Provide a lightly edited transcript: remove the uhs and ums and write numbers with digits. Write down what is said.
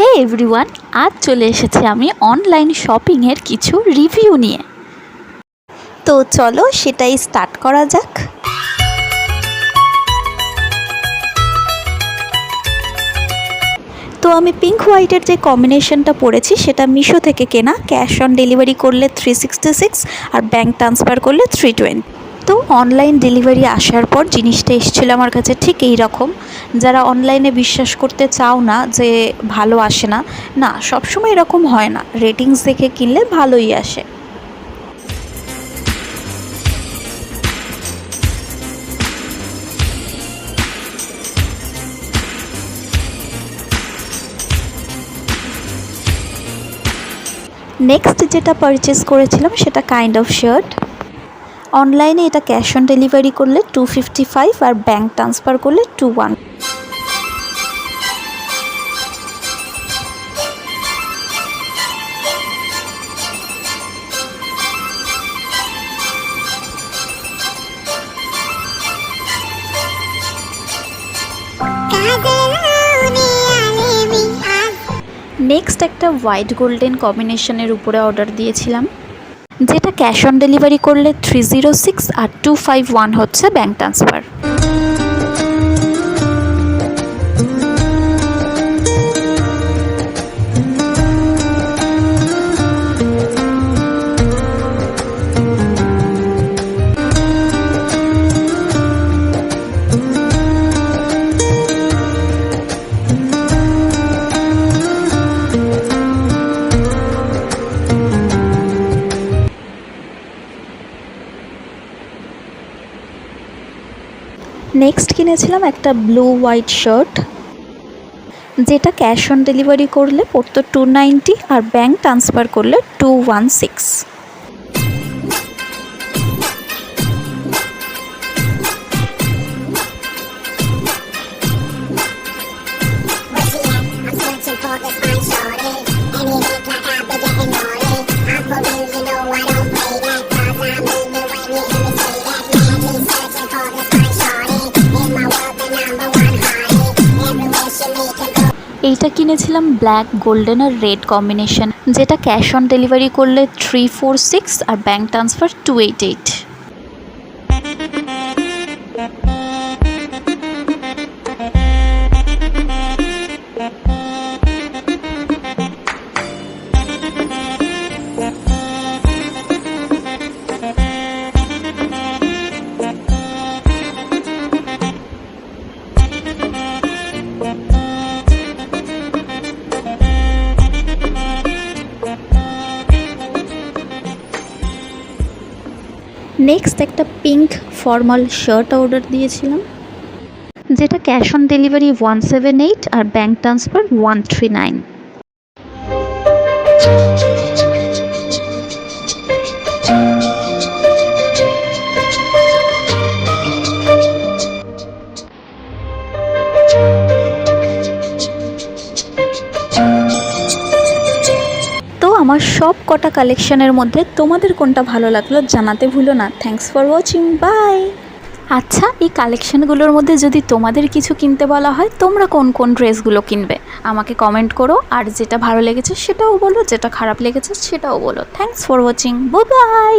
হে everyone, আজ চলে এসেছি আমি অনলাইন শপিংয়ের কিছু রিভিউ নিয়ে। তো চলো সেটাই স্টার্ট করা যাক। তো আমি পিঙ্ক হোয়াইটের যে কম্বিনেশনটা পরেছি সেটা মিশো থেকে কেনা। ক্যাশ অন ডেলিভারি করলে 366 আর ব্যাঙ্ক ট্রান্সফার করলে 320। তো অনলাইন ডেলিভারি আসার পর জিনিসটা এসেছিলো আমার কাছে ঠিক এই রকম। যারা অনলাইনে বিশ্বাস করতে চাও না যে ভালো আসে না, না সবসময় এরকম হয় না, রেটিংস দেখে কিনলে ভালোই আসে। নেক্সট যেটা পারচেস করেছিলাম সেটা কাইন্ড অফ শার্ট। অনলাইনে এটা ক্যাশ অন ডেলিভারি করলে 255 আর ব্যাঙ্ক ট্রান্সফার করলে 21। নেক্সট একটা হোয়াইট গোল্ডেন কম্বিনেশনের উপরে অর্ডার দিয়েছিলাম, যেটা ক্যাশ অন ডেলিভারি করলে 306 আর 251 হচ্ছে ব্যাঙ্ক ট্রান্সফার। নেক্সট কিনেছিলাম একটা ব্লু হোয়াইট শার্ট, যেটা ক্যাশ অন ডেলিভারি করলে পড়তো 290 আর ব্যাঙ্ক ট্রান্সফার করলে 216। এইটা কিনেছিলাম ব্ল্যাক গোল্ডেন আর রেড কম্বিনেশন, যেটা ক্যাশ অন ডেলিভারি করলে 346 আর ব্যাঙ্ক ট্রান্সফার 288। নেক্সট একটা পিঙ্ক ফর্মাল শার্ট অর্ডার দিয়েছিলাম, যেটা ক্যাশ অন ডেলিভারি 178 আর ব্যাঙ্ক ট্রান্সফার 139। আমার সব কটা কালেকশনের মধ্যে তোমাদের কোনটা ভালো লাগলো জানাতে ভুলো না। Thanks for watching, bye. আচ্ছা, এই কালেকশনগুলোর মধ্যে যদি তোমাদের কিছু কিনতে বলা হয়, তোমরা কোন কোন ড্রেসগুলো কিনবে আমাকে কমেন্ট করো, আর যেটা ভালো লেগেছে সেটাও বলো, যেটা খারাপ লেগেছে সেটাও বলো। Thanks for watching, bye bye.